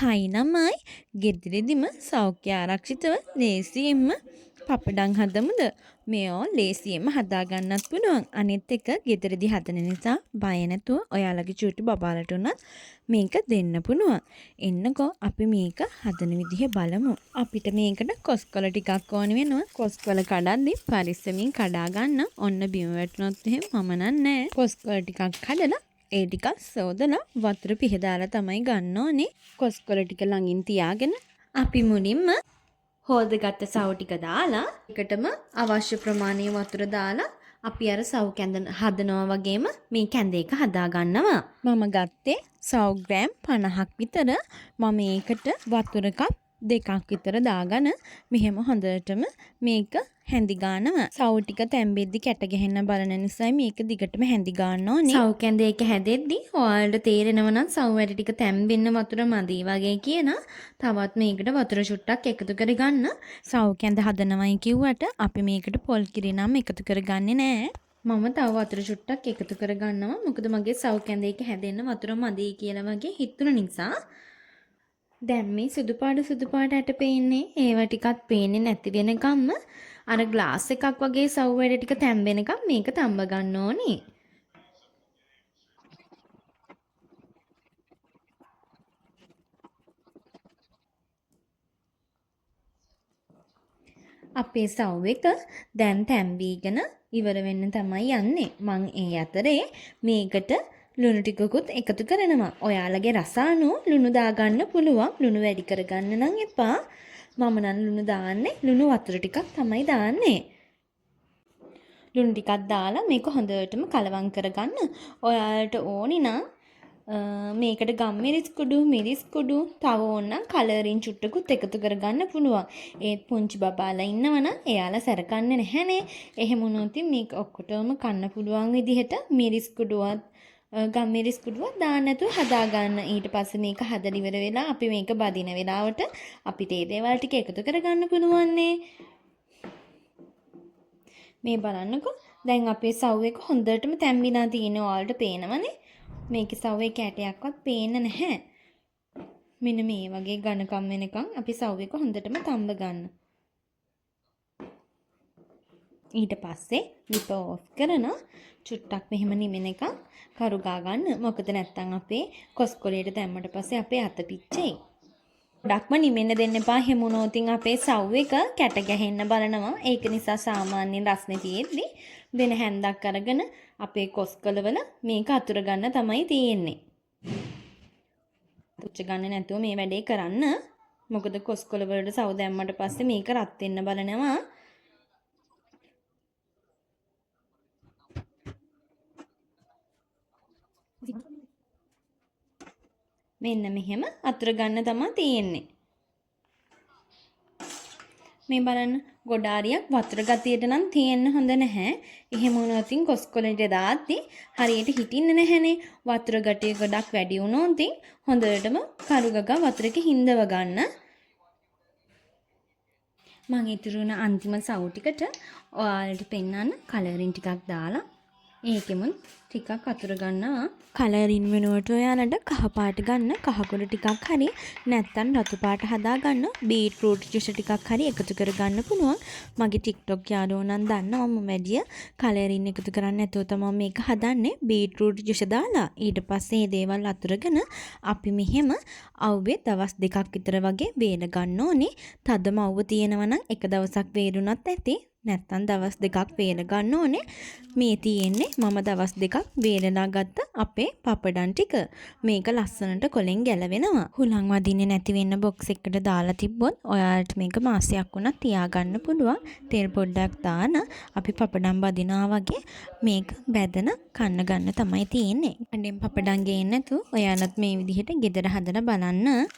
හයි නමයි ගෙදරදිම සෞඛ්‍ය ආරක්ෂිතව ලේසියෙන්ම පපඩම් හදමුද? මේෝ ලේසියෙන්ම හදාගන්නත් පුළුවන්. අනිත් එක ගෙදරදි හදන නිසා බය නැතුව ඔයාලගේ චූටි බබාලට උනත් මේක දෙන්න පුළුවන්. එන්නකෝ අපි මේක හදන විදිහ බලමු. අපිට මේකට කොස්කොල ටිකක් ඕන වෙනවා. කොස්කොල කඩද්දි පරිස්සමින් කඩා ගන්න. ඔන්න බිම වැටුනොත් එහෙම මම නෑ. කොස්කොල ටිකක් කඩලා ඒ ටික සෝදලා වතුර පිහදාලා තමයි ගන්න ඕනේ. කොස්කොල ටික ළඟින් තියාගෙන අපි මුලින්ම හොදගත්ත සව් ටික දාලා එකටම අවශ්‍ය ප්‍රමාණයේ වතුර දාලා අපි අර සව් කැඳ හදනවා වගේම මේ කැඳ එක හදා ගන්නවා. මම ගත්තේ 100 ග්‍රෑම් 50ක් විතර. මම ඒකට වතුර කප් 2ක් විතර දාගෙන මෙහෙම හොඳටම මේක හැඳි ගන්නවා. සව් ටික තැම්බෙද්දි කැට ගැහෙන්න බලන නිසා මේක දිගටම හැඳි ගන්න ඕනේ. සව් කැඳ එක හැදෙද්දි ඔයාලට තේරෙනවා නම් සව් වැඩ ටික තැම්බෙන්න වතුර මදි වගේ කියන තවත් මේකට වතුර චුට්ටක් එකතු කරගන්න. සව් කැඳ හදනවයි කිව්වට අපි මේකට පොල් කිරි නම් එකතු කරගන්නේ නැහැ. මම තව වතුර චුට්ටක් එකතු කරගන්නවා. මොකද මගේ සව් කැඳ එක හැදෙන්න වතුර මදි කියලා වගේ හිතුන නිසා. දැන් මේ සුදු පාට ඇට පේන්නේ ඒව ටිකක් පේන්නේ නැති වෙනකම්ම අර ග්ලාස් එකක් වගේ සව් වැඩ ටික තැම්බෙනකම් මේක තඹ ගන්න ඕනේ. අපේ සව් එක දැන් තැම්බීගෙන ඉවර වෙන්න තමයි යන්නේ. මං ඒ අතරේ මේකට ලුණු ටිකකුත් එකතු කරනවා. ඔයාලගේ රස අනුව ලුණු දාගන්න පුළුවන්. ලුණු වැඩි කරගන්න නම් එපා. මම නම් ලුණු දාන්නේ ලුණු වතුර ටිකක් තමයි දාන්නේ. ලුණු ටිකක් දාලා මේක හොඳටම කලවම් කරගන්න. ඔයාලට ඕනි නම් මේකට ගම්මිරිස් කුඩු, මිරිස් කුඩු, තව ඕනනම් කලරින් චුට්ටකුත් එකතු කරගන්න පුළුවන්. ඒත් පුංචි බබාලා ඉන්නවනම් එයාලා සැරකන්නේ නැහනේ. එහෙම වුණොත් මේක ඔක්කොටම කන්න පුළුවන් විදිහට මිරිස් කුඩුවත් ගම්මිරිස් කුඩුවක් දාන්න නැතුව හදා ගන්න. ඊට පස්සේ මේක හදලා ඉවර වෙලා අපි මේක බදින වෙලාවට අපිට ඒ දේවල් ටික එකතු කරගන්න පුළුවන්නේ. මේ බලන්නකෝ. දැන් අපේ සව් එක හොඳටම තැම්බිලා තියෙන ඔයාලට පේනවනේ. මේකේ සව් එක ඇටයක්වත් පේන්නේ නැහැ. මෙන්න මේ වගේ ඝනකම් වෙනකන් අපි සව් එක හොඳටම තඹ ගන්න. ඊට පස්සේ ලිප ඔෆ් කරන චුට්ටක් මෙහෙම නිමෙනකම් කරු ගා ගන්න. මොකද නැත්තම් අපේ කොස්කොලේට දැම්මට පස්සේ අපේ අත පිච්චෙයි. ගොඩක්ම නිමෙන්න දෙන්න එපා. හැමුණෝතින් අපේ සව් එක කැට ගැහෙන්න බලනවා. ඒක නිසා සාමාන්‍යයෙන් රස්නේ තියෙද්දි වෙන හැන්දක් අරගෙන අපේ කොස්කොලවල මේක අතුර ගන්න තමයි තියෙන්නේ. තුච්ච ගන්න නැතුව මේ වැඩේ කරන්න. මොකද කොස්කොල වලට සව් දැම්මට පස්සේ මේක රත් වෙන්න බලනවා. මෙන්න මෙහෙම අතුර ගන්න තමයි තියෙන්නේ. මේ බලන්න ගොඩාරියක් වතුර ගතියට නම් තියෙන්න හොඳ නැහැ. එහෙම වුණොත් කොස්කොලේට දාද්දි හරියට හිටින්නේ නැහනේ. වතුර ගතිය ගොඩක් වැඩි වුණොත් හොඳටම කරුගග වතුරක හිඳව ගන්න. මම ඉතුරුන අන්තිම සව් ටිකට ඔයාලට පෙන්නන්න කලරින් ටිකක් දාලා ඒකෙමුත් ටිකක් අතුර ගන්නවා. කලරින් වෙනුවට ඔයාලට කහ පාට ගන්න කහකුරු ටිකක් හරි නැත්නම් රතු පාට හදා ගන්න බීට්රූට් ජුස් ටිකක් හරි එකතු කර ගන්න පුළුවන්. මගේ TikTok යාළුවෝ නම් දන්නවා මම වැඩිය කලරින් එකතු කරන්නේ නැතුව තමයි මේක හදන්නේ. බීට්රූට් ජුස් දාලා ඊට පස්සේ මේ දේවල් අතුරගෙන අපි මෙහෙම අවුවේ දවස් 2ක් විතර වගේ වේල ගන්න ඕනේ. තදම අවුව තියෙනවා නම් එක දවසක් වේරුණත් ඇති. නැත්තම් දවස් 2ක් වේල ගන්න ඕනේ. මේ තියෙන්නේ මම දවස් 2ක් වේලලා ගත්ත අපේ පපඩම් ටික. මේක ලස්සනට කොලෙන් ගැලවෙනවා. හුලං වදින්නේ නැති වෙන්න බොක්ස් එකකට දාලා තිබ්බොත් ඔයාලට මේක මාසයක් වුණත් තියාගන්න පුළුවන්. තෙල් පොඩ්ඩක් දාන අපි පපඩම් බදිනවා වගේ මේක බැදන කන්න ගන්න තමයි තියෙන්නේ. අඬෙන් පපඩම් ගේන්න නැතුව ඔයාලත් මේ විදිහට ගෙදර හදලා බලන්න.